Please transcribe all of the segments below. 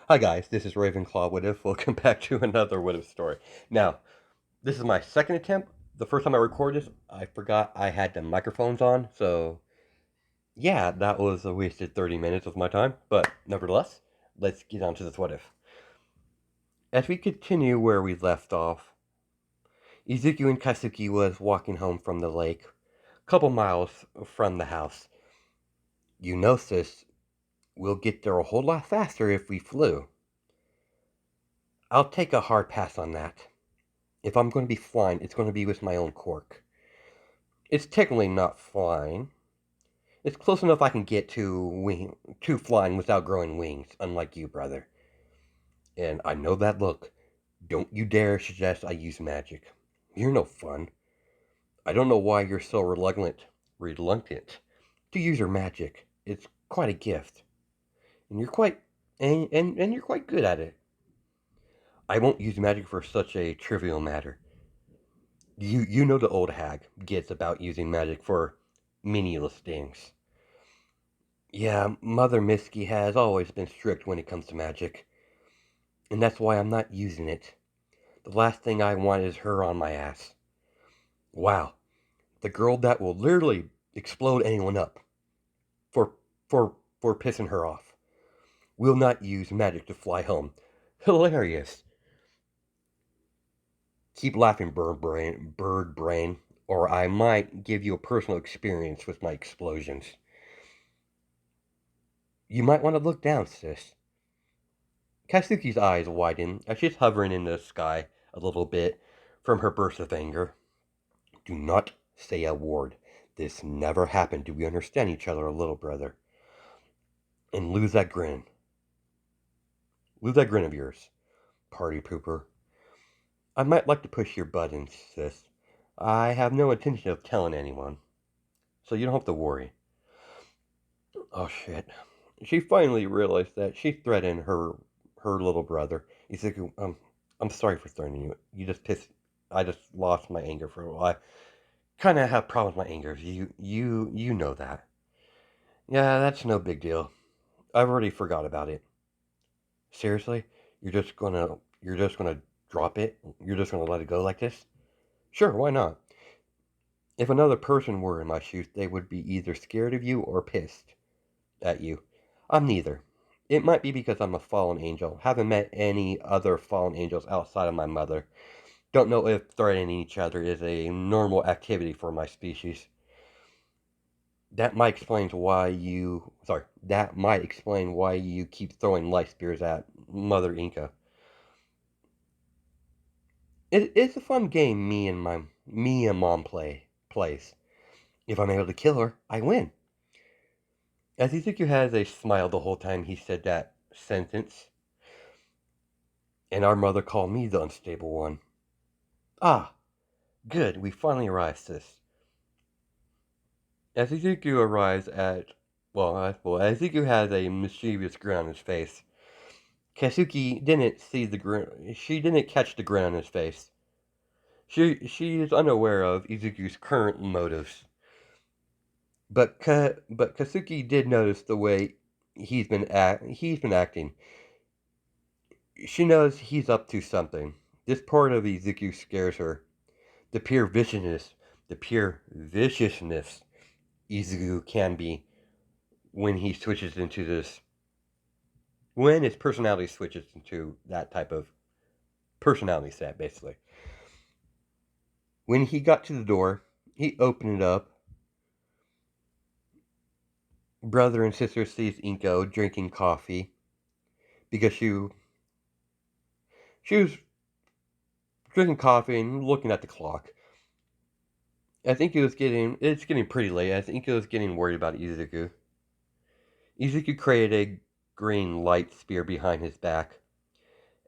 Hi guys, this is Ravenclaw What If. Welcome back to another What If story. Now, this is my second attempt. The first time I recorded this, I forgot I had the microphones on, so yeah, that was a wasted 30 minutes of my time. But nevertheless, let's get on to this What If. As we continue where we left off, Izuku and Kasuki was walking home from the lake, a couple miles from the house. You know, sis, we'll get there a whole lot faster if we flew. I'll take a hard pass on that. If I'm going to be flying, it's going to be with my own cork. It's technically not flying. It's close enough I can get to flying without growing wings, unlike you, brother. And I know that look. Don't you dare suggest I use magic. You're no fun. I don't know why you're so reluctant to use your magic. It's quite a gift, and you're quite good at it. I won't use magic for such a trivial matter. You know the old hag gets about using magic for meaningless things. Yeah, Mother Misky has always been strict when it comes to magic, and that's why I'm not using it. The last thing I want is her on my ass. Wow, the girl that will literally explode anyone up for for pissing her off. Will not use magic to fly home. Hilarious. Keep laughing, bird brain, or I might give you a personal experience with my explosions. You might want to look down, sis. Katsuki's eyes widen as she's hovering in the sky a little bit from her burst of anger. Do not say a word. This never happened. Do we understand each other a little, brother? And lose that grin. Lose that grin of yours, party pooper. I might like to push your buttons, sis. I have no intention of telling anyone, so you don't have to worry. Oh shit. She finally realized that she threatened her little brother. Izuku, I'm sorry for threatening you. You just pissed. I just lost my anger for a while. I kind of have problems with my anger. You know that. Yeah, that's no big deal. I've already forgot about it. Seriously, you're just gonna drop it? You're just gonna let it go like this? Sure, why not? If another person were in my shoes, they would be either scared of you or pissed at you. I'm neither. It might be because I'm a fallen angel. Haven't met any other fallen angels outside of my mother. Don't know if threatening each other is a normal activity for my species. That might explain why you keep throwing light spears at Mother Inca. It's a fun game me and Mom plays. If I'm able to kill her, I win. As Izuku has a smile the whole time he said that sentence, and our mother called me the unstable one. Ah, good, we finally arrived, sis. As Izuku arrives at as Izuku has a mischievous grin on his face. Katsuki didn't see the grin. She didn't catch the grin on his face. She is unaware of Izuku's current motives. But Katsuki did notice the way he's been acting. She knows he's up to something. This part of Izuku scares her. The pure viciousness, the pure viciousness Izuku can be when he switches into this. When his personality switches into that type of personality set, basically. When he got to the door, he opened it up. Brother and sister sees Inko drinking coffee because she was drinking coffee and looking at the clock. I think it's getting pretty late. I think it was getting worried about Izuku. Izuku created a green light spear behind his back.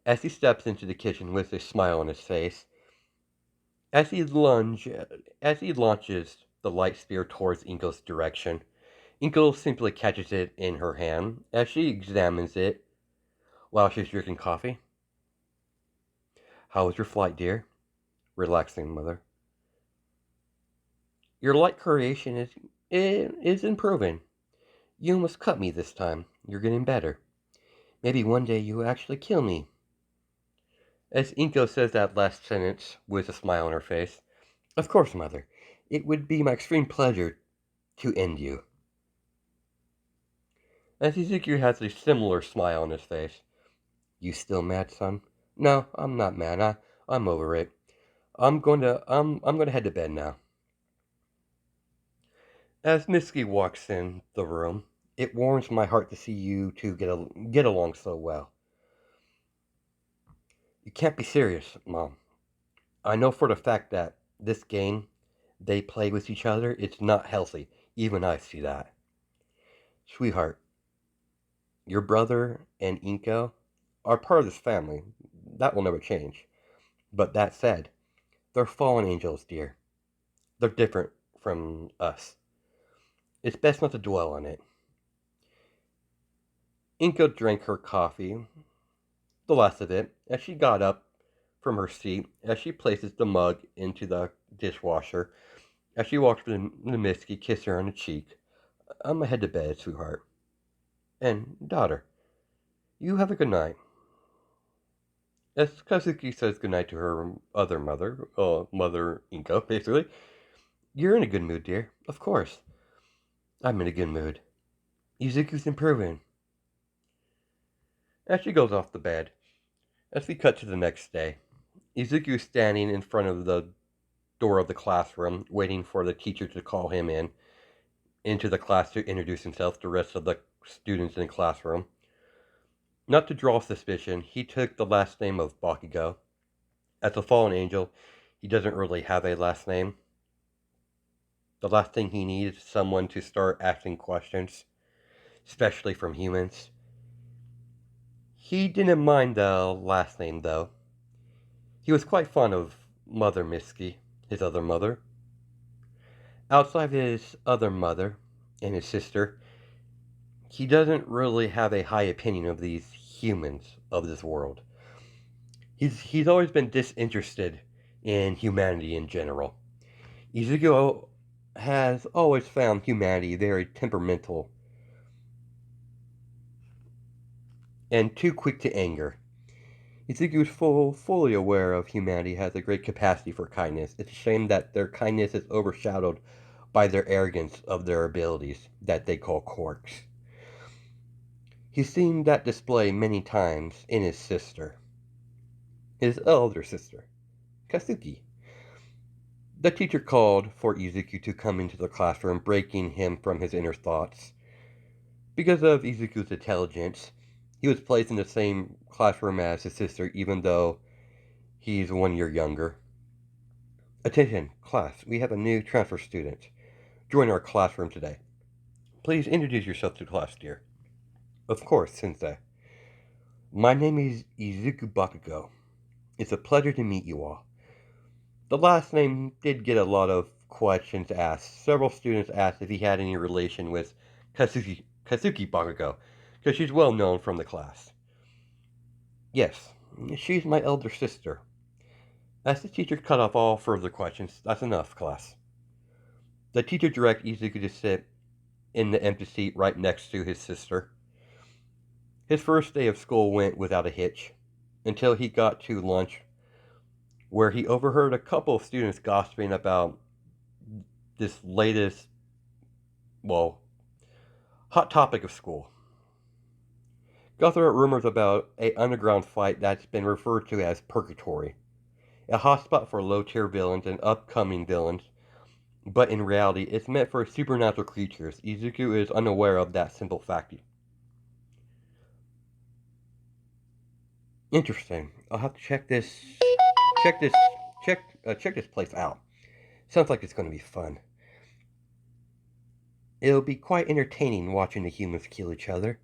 As he steps into the kitchen with a smile on his face, as he lunge, as he launches the light spear towards Inko's direction, Inko simply catches it in her hand as she examines it while she's drinking coffee. How was your flight, dear? Relaxing, mother. Your light creation is improving. You almost cut me this time. You're getting better. Maybe one day you will actually kill me. As Inko says that last sentence with a smile on her face, of course, Mother. It would be my extreme pleasure to end you. As Izuku has a similar smile on his face. You still mad, son? No, I'm not mad. I'm over it. I'm going to head to bed now. As Mitsuki walks in the room, it warms my heart to see you two get along so well. You can't be serious, Mom. I know for the fact that this game they play with each other, it's not healthy. Even I see that. Sweetheart, your brother and Inko are part of this family. That will never change. But that said, they're fallen angels, dear. They're different from us. It's best not to dwell on it. Inko drank her coffee, the last of it, as she got up from her seat, as she places the mug into the dishwasher. As she walks to the Misky, kiss her on the cheek. I'm head to bed, sweetheart. And, daughter, you have a good night. As Kazuki says goodnight to her other mother, Mother Inko, basically, you're in a good mood, dear. Of course. I'm in a good mood. Izuku's improving. As she goes off to bed, as we cut to the next day, Izuku is standing in front of the door of the classroom, waiting for the teacher to call him into the class to introduce himself to the rest of the students in the classroom. Not to draw suspicion, he took the last name of Bakugo. As a fallen angel, he doesn't really have a last name. The last thing he needs is someone to start asking questions, especially from humans. He didn't mind the last name, though. He was quite fond of Mother Mitsuki, his other mother. Outside of his other mother and his sister, he doesn't really have a high opinion of these humans of this world. He's always been disinterested in humanity in general. Izuku has always found humanity very temperamental and too quick to anger. Izuku is fully aware of humanity has a great capacity for kindness. It's a shame that their kindness is overshadowed by their arrogance of their abilities that they call quirks. He's seen that display many times in his sister, his elder sister, Katsuki. The teacher called for Izuku to come into the classroom, breaking him from his inner thoughts. Because of Izuku's intelligence, he was placed in the same classroom as his sister, even though he's 1 year younger. Attention, class, we have a new transfer student. Join our classroom today. Please introduce yourself to class, dear. Of course, Sensei. My name is Izuku Bakugo. It's a pleasure to meet you all. The last name did get a lot of questions asked. Several students asked if he had any relation with Katsuki Bakugo, because she's well known from the class. Yes, she's my elder sister. As the teacher cut off all further questions, that's enough, class. The teacher directed Izuku to sit in the empty seat right next to his sister. His first day of school went without a hitch, until he got to lunch, where he overheard a couple of students gossiping about this latest, well, hot topic of school. Guthrie rumors about a underground fight that's been referred to as Purgatory, a hotspot for low-tier villains and upcoming villains, but in reality it's meant for supernatural creatures. Izuku is unaware of that simple fact. Interesting. I'll have to check this, check this place out. Sounds like it's going to be fun. It'll be quite entertaining watching the humans kill each other.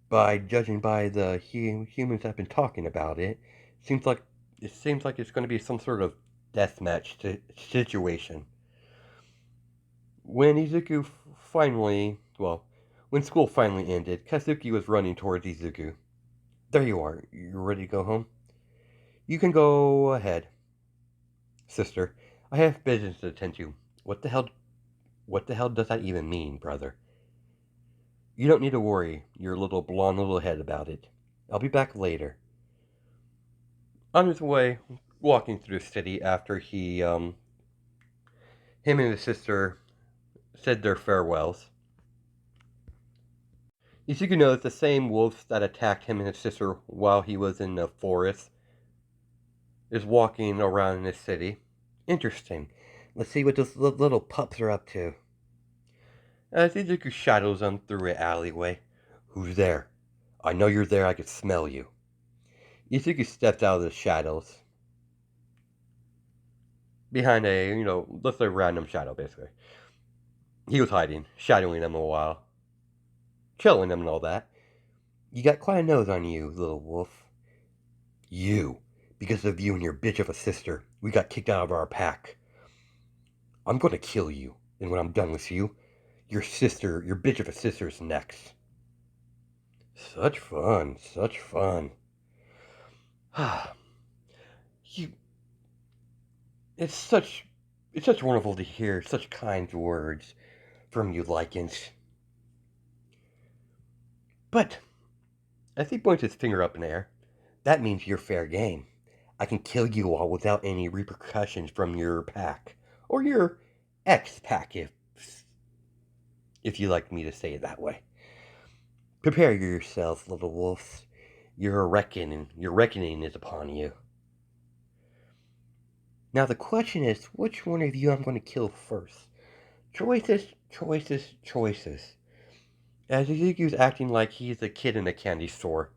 By judging by the humans that have been talking about it, seems like it's going to be some sort of deathmatch situation. When Izuku finally, well, when school finally ended, Kazuki was running towards Izuku. There you are. You ready to go home? You can go ahead, sister. I have business to attend to. What the hell does that even mean, brother? You don't need to worry your little blonde little head about it. I'll be back later. On his way, walking through the city after him and his sister said their farewells, Izuku knows the same wolf that attacked him and his sister while he was in the forest is walking around in the city. Interesting. Let's see what those little pups are up to. As Izuku shadows them through an alleyway. Who's there? I know you're there, I can smell you. Izuku steps out of the shadows. Behind let's say random shadow, basically. He was hiding, shadowing them a while. Chilling them and all that. You got quite a nose on you, little wolf. You. Because of you and your bitch of a sister, we got kicked out of our pack. I'm gonna kill you, and when I'm done with you, your bitch of a sister's next. Such fun, such fun. you, it's such wonderful to hear such kind words from you, Lycans. But, as he points his finger up in the air, that means you're fair game. I can kill you all without any repercussions from your pack. Or your ex-pack, if you like me to say it that way. Prepare yourselves, little wolves. Your reckoning is upon you. Now the question is, which one of you I'm going to kill first? Choices, choices, choices. As Izuku's acting like he's a kid in a candy store.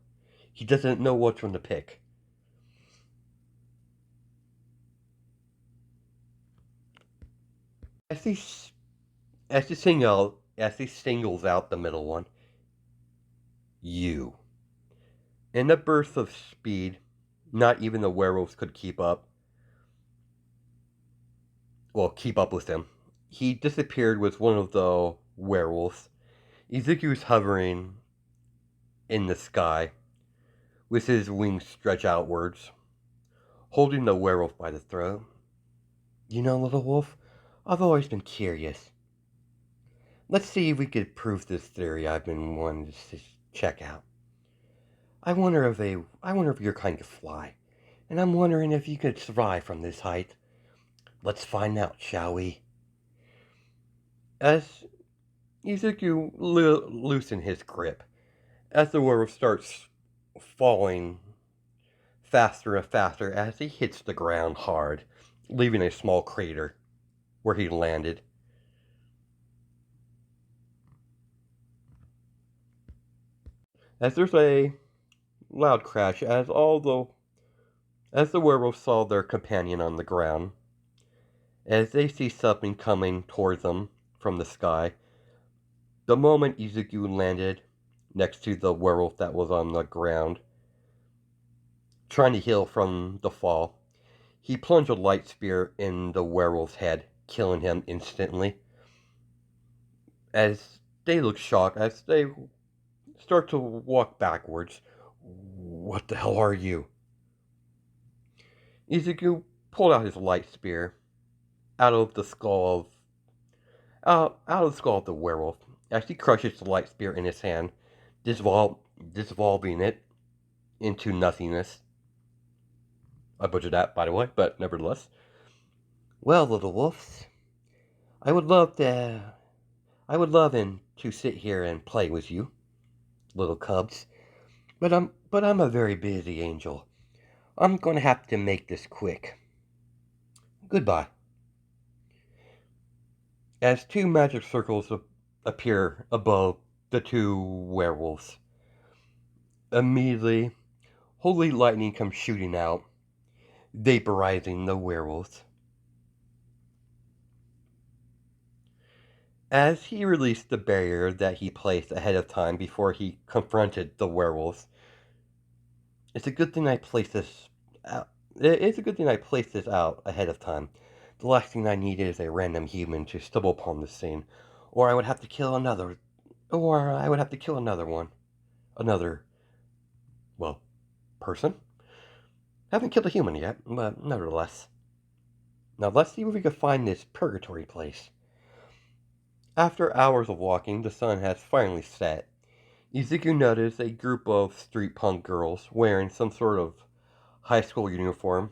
He doesn't know which one to pick. As he singles out the middle one, you. In a burst of speed, not even the werewolves could keep up. Well, keep up with him. He disappeared with one of the werewolves. Izuku's hovering in the sky, with his wings stretched outwards, holding the werewolf by the throat. You know, little wolf, I've always been curious. Let's see if we could prove this theory I've been wanting to check out. I wonder if your kind could fly, and I'm wondering if you could survive from this height. Let's find out, shall we? As Izuku loosened his grip, as the werewolf starts falling faster and faster as he hits the ground hard, leaving a small crater where he landed. As there's a loud crash as the werewolves saw their companion on the ground, as they see something coming towards them from the sky. The moment Izuku landed next to the werewolf that was on the ground, trying to heal from the fall, he plunged a light spear in the werewolf's head, killing him instantly. As they look shocked, as they start to walk backwards. What the hell are you? Izuku pulled out his light spear out of the skull of the werewolf as he crushes the light spear in his hand, dissolving it into nothingness. I butchered that, by the way, but nevertheless. Well, little wolves, I would love to sit here and play with you, little cubs, but I'm a very busy angel. I'm going to have to make this quick. Goodbye. As two magic circles appear above the two werewolves, immediately, holy lightning comes shooting out, vaporizing the werewolves. As he released the barrier that he placed ahead of time before he confronted the werewolves, it's a good thing I placed this out. It's a good thing I placed this out ahead of time. The last thing I needed is a random human to stumble upon the scene, or I would have to kill another, one, another, well, person. Haven't killed a human yet, but nevertheless. Now let's see if we can find this Purgatory place. After hours of walking, the sun has finally set, Izuku noticed a group of street punk girls wearing some sort of high school uniform,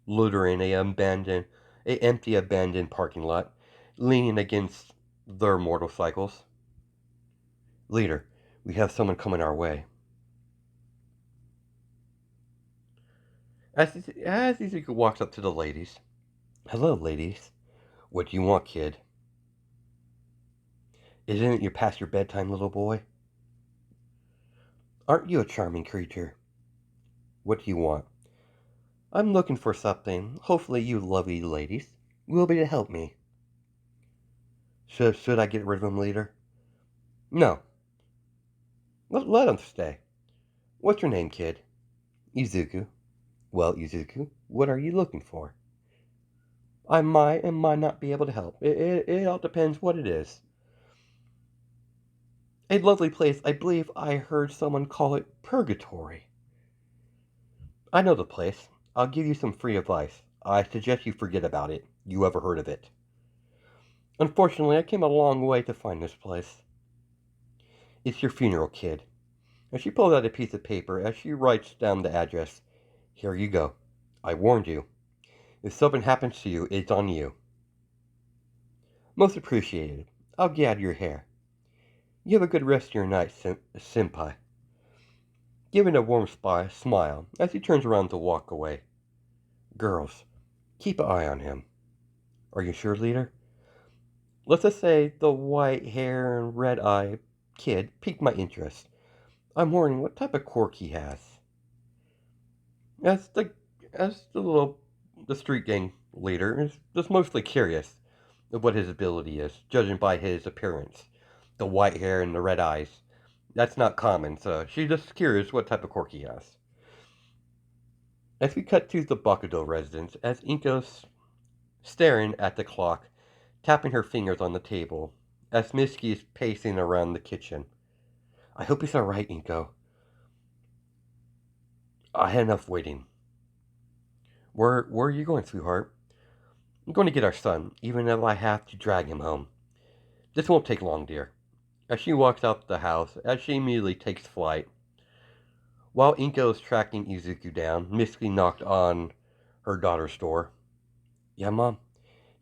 loitering a empty abandoned parking lot, leaning against their motorcycles. Leader, we have someone coming our way. As Izuku walks up to the ladies, hello, ladies. What do you want, kid? Isn't it past your bedtime, little boy? Aren't you a charming creature? What do you want? I'm looking for something. Hopefully you lovely ladies will be able to help me. Should I get rid of him, leader? No. Let him stay. What's your name, kid? Izuku. Well, Izuku, what are you looking for? I might and might not be able to help. It all depends what it is. A lovely place. I believe I heard someone call it Purgatory. I know the place. I'll give you some free advice. I suggest you forget about it. You ever heard of it? Unfortunately, I came a long way to find this place. It's your funeral, kid. And she pulls out a piece of paper as she writes down the address. Here you go. I warned you. If something happens to you, it's on you. Most appreciated. I'll get out of your hair. You have a good rest of your night, senpai. Giving a warm smile as he turns around to walk away. Girls, keep an eye on him. Are you sure, leader? Let's just say the white hair and red eye kid piqued my interest. I'm wondering what type of quirk he has. As the the street gang leader is just mostly curious of what his ability is, judging by his appearance. The white hair and the red eyes. That's not common, so she's just curious what type of quirk he has. As we cut to the Bakudo residence, as Inko's staring at the clock, tapping her fingers on the table, as Mitsuki is pacing around the kitchen. I hope he's alright, Inko. I had enough waiting. Where are you going, sweetheart? I'm going to get our son, even if I have to drag him home. This won't take long, dear. As she walks out the house, as she immediately takes flight. While Inko is tracking Izuku down, Mitsuki knocked on her daughter's door. Yeah, Mom?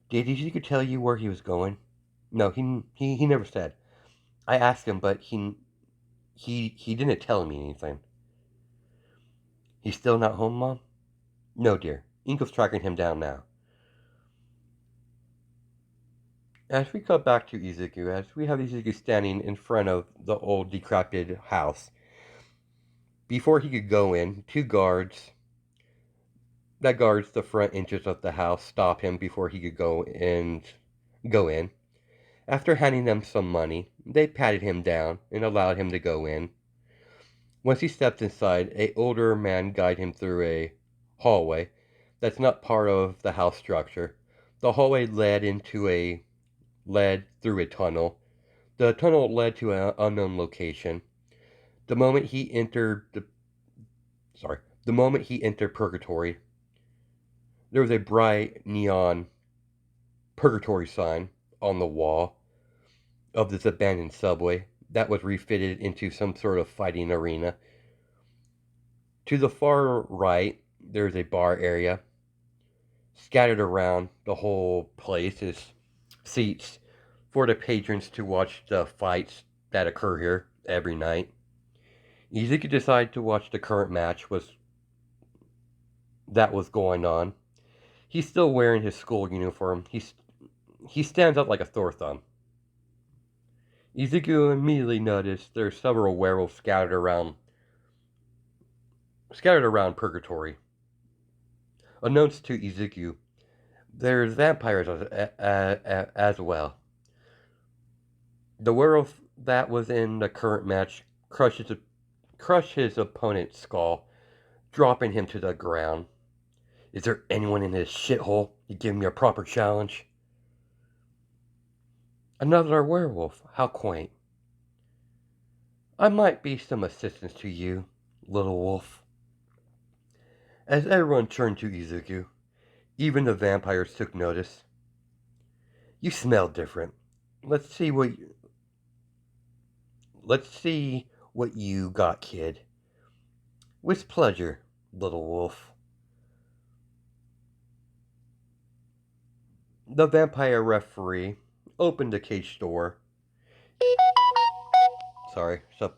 Did Izuku tell you where he was going? No, he never said. I asked him, but he didn't tell me anything. He's still not home, Mom? No, dear. Inko's tracking him down now. As we cut back to Izuku, as we have Izuku standing in front of the old decrepit house, before he could go in, two guards that guards the front entrance of the house stop him before he could go in. After handing them some money, they patted him down and allowed him to go in. Once he stepped inside, a older man guided him through a hallway that's not part of the house structure. The hallway led through a tunnel. The tunnel led to an unknown location. The moment he entered the moment he entered Purgatory, there was a bright neon Purgatory sign on the wall of this abandoned subway that was refitted into some sort of fighting arena. To the far right, there's a bar area. Scattered around the whole place is seats for the patrons to watch the fights that occur here every night. Izuku decided to watch the current match that was going on. He's still wearing his school uniform. He stands out like a sore thumb. Izuku immediately noticed there are several werewolves scattered around Purgatory. Unknowns to Izuku, there's vampires as well. The werewolf that was in the current match crushed his opponent's skull, dropping him to the ground. Is there anyone in this shithole to give me a proper challenge? Another werewolf. How quaint. I might be some assistance to you, little wolf. As everyone turned to Izuku, even the vampires took notice. You smell different. Let's see what you got, kid. With pleasure, little wolf. The vampire referee opened the cage door. Sorry, some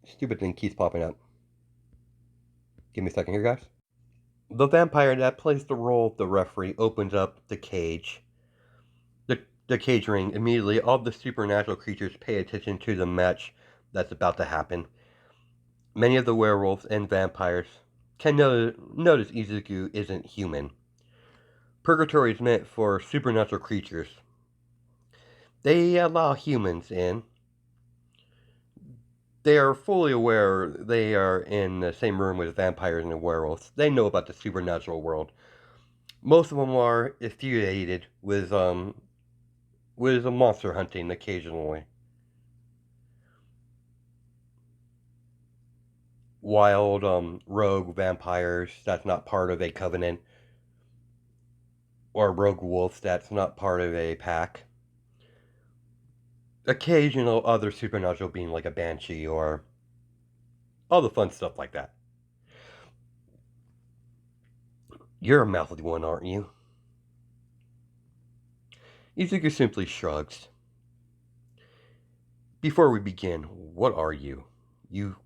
stupid thing keeps popping up. Give me a second here, guys. The vampire that plays the role of the referee opens up the cage. The cage ring. Immediately, all the supernatural creatures pay attention to the match that's about to happen. Many of the werewolves and vampires can notice Izuku isn't human. Purgatory is meant for supernatural creatures. They allow humans in. They are fully aware they are in the same room with vampires and werewolves. They know about the supernatural world. Most of them are affiliated with monster hunting occasionally. Wild rogue vampires that's not part of a covenant, or rogue wolves that's not part of a pack. Occasional other supernatural being like a banshee or all the fun stuff like that. You're a mouthy one, aren't you? Izuku simply shrugs. Before we begin, what are you? You're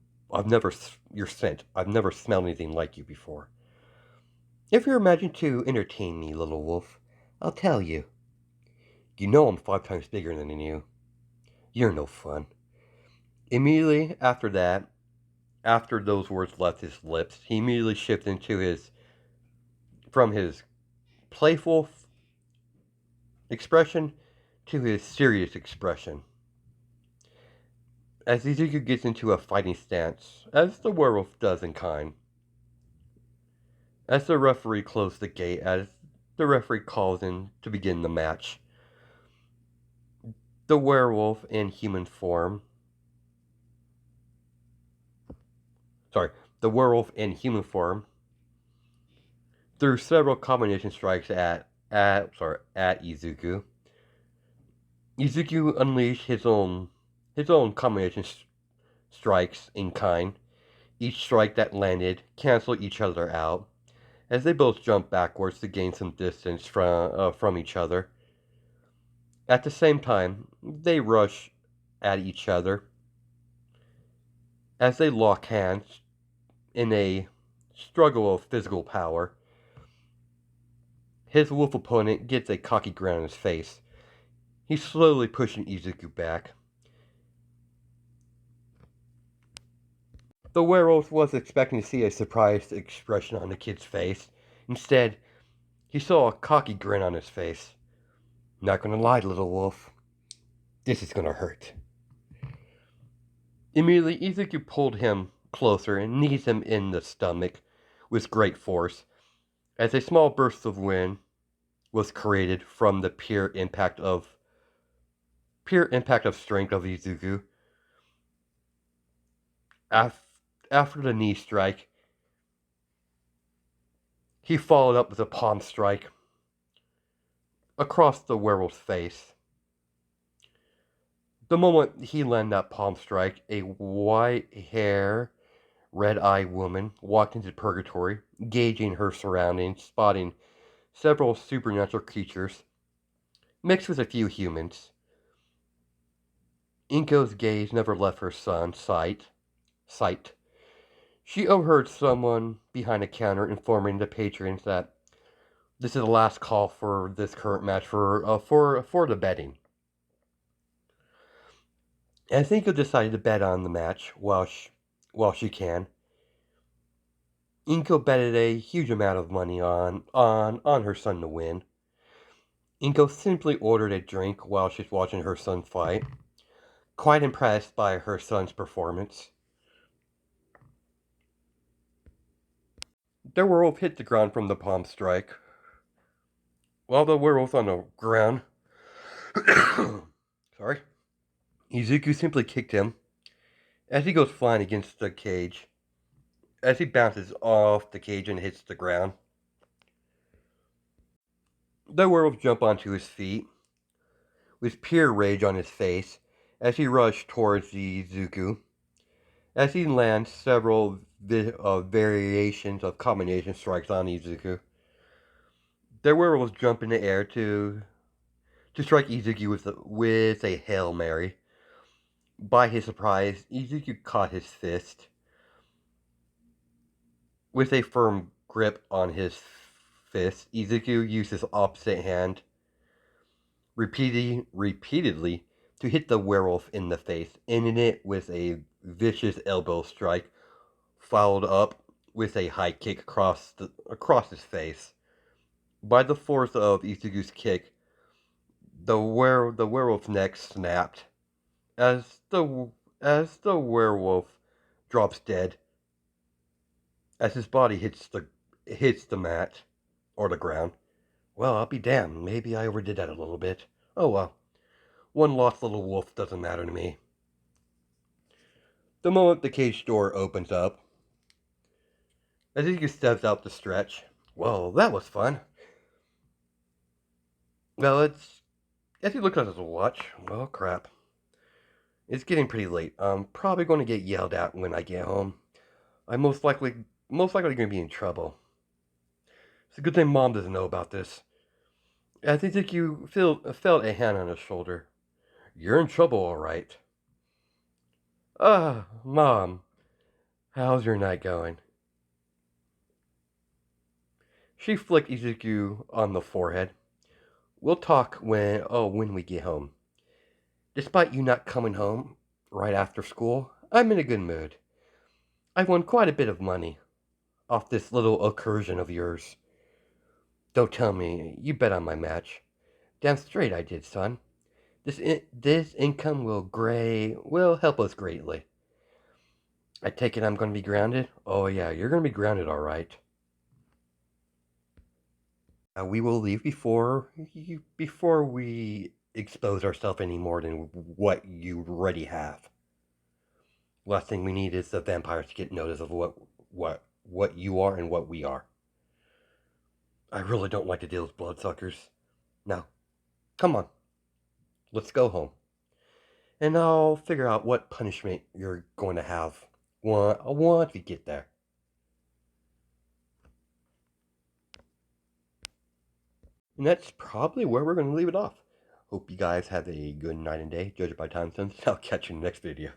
scent. I've never smelled anything like you before. If you're imagining to entertain me, little wolf, I'll tell you. You know I'm 5 times bigger than you. You're no fun. Immediately after that, after those words left his lips, he immediately shifted from his playful expression to his serious expression. As Izuku gets into a fighting stance, as the werewolf does in kind. As the referee closed the gate, as the referee calls in to begin the match, the werewolf in human form. The werewolf in human form, through several combination strikes at Izuku. Izuku unleashed his own combination strikes in kind. Each strike that landed canceled each other out, as they both jumped backwards to gain some distance from each other. At the same time, they rush at each other as they lock hands in a struggle of physical power. His wolf opponent gets a cocky grin on his face. He's slowly pushing Izuku back. The werewolf was expecting to see a surprised expression on the kid's face. Instead, he saw a cocky grin on his face. Not gonna lie, little wolf. This is gonna hurt. Immediately, Izuku pulled him closer and knees him in the stomach with great force, as a small burst of wind was created from the pure impact of strength of Izuku. After the knee strike, he followed up with a palm strike across the werewolf's face. The moment he landed that palm strike, a white-haired, red-eyed woman walked into Purgatory, gauging her surroundings, spotting several supernatural creatures, mixed with a few humans. Inko's gaze never left her son's sight. She overheard someone behind a counter informing the patrons that this is the last call for this current match for the betting. And Inko decided to bet on the match while she can. Inko betted a huge amount of money on her son to win. Inko simply ordered a drink while she's watching her son fight, quite impressed by her son's performance. The werewolf hit the ground from the palm strike. While the werewolf's on the ground, sorry, Izuku simply kicked him as he goes flying against the cage. As he bounces off the cage and hits the ground, the werewolf jumps onto his feet with pure rage on his face as he rushed towards Izuku. as he lands several variations of combination strikes on Izuku. The werewolves jump in the air to strike Izuku with a Hail Mary. By his surprise, Izuku caught his fist with a firm grip on his fist. Izuku used his opposite hand repeatedly to hit the werewolf in the face, ending it with a vicious elbow strike, followed up with a high kick across his face. By the force of Izuku's kick, the werewolf's neck snapped as the werewolf drops dead as his body hits the mat or the ground. Well, I'll be damned. Maybe I overdid that a little bit. Oh well. One lost little wolf doesn't matter to me. The moment the cage door opens up, Izuku steps out to stretch. Well, that was fun. Well, as he looks at his watch, well, crap. It's getting pretty late. I'm probably going to get yelled at when I get home. I'm most likely going to be in trouble. It's a good thing Mom doesn't know about this. As Izuku felt a hand on his shoulder. You're in trouble, all right. Mom, how's your night going? She flicked Izuku on the forehead. We'll talk when we get home. Despite you not coming home right after school, I'm in a good mood. I won quite a bit of money off this little incursion of yours. Don't tell me you bet on my match. Damn straight I did, son. This income will help us greatly. I take it I'm going to be grounded? Oh yeah, you're going to be grounded, all right. We will leave before we expose ourselves any more than what you already have. Last thing we need is the vampires to get notice of what you are and what we are. I really don't like to deal with bloodsuckers. Now, come on, let's go home, and I'll figure out what punishment you're going to have once we get there. And that's probably where we're going to leave it off. Hope you guys have a good night and day, judged by time since. I'll catch you in the next video.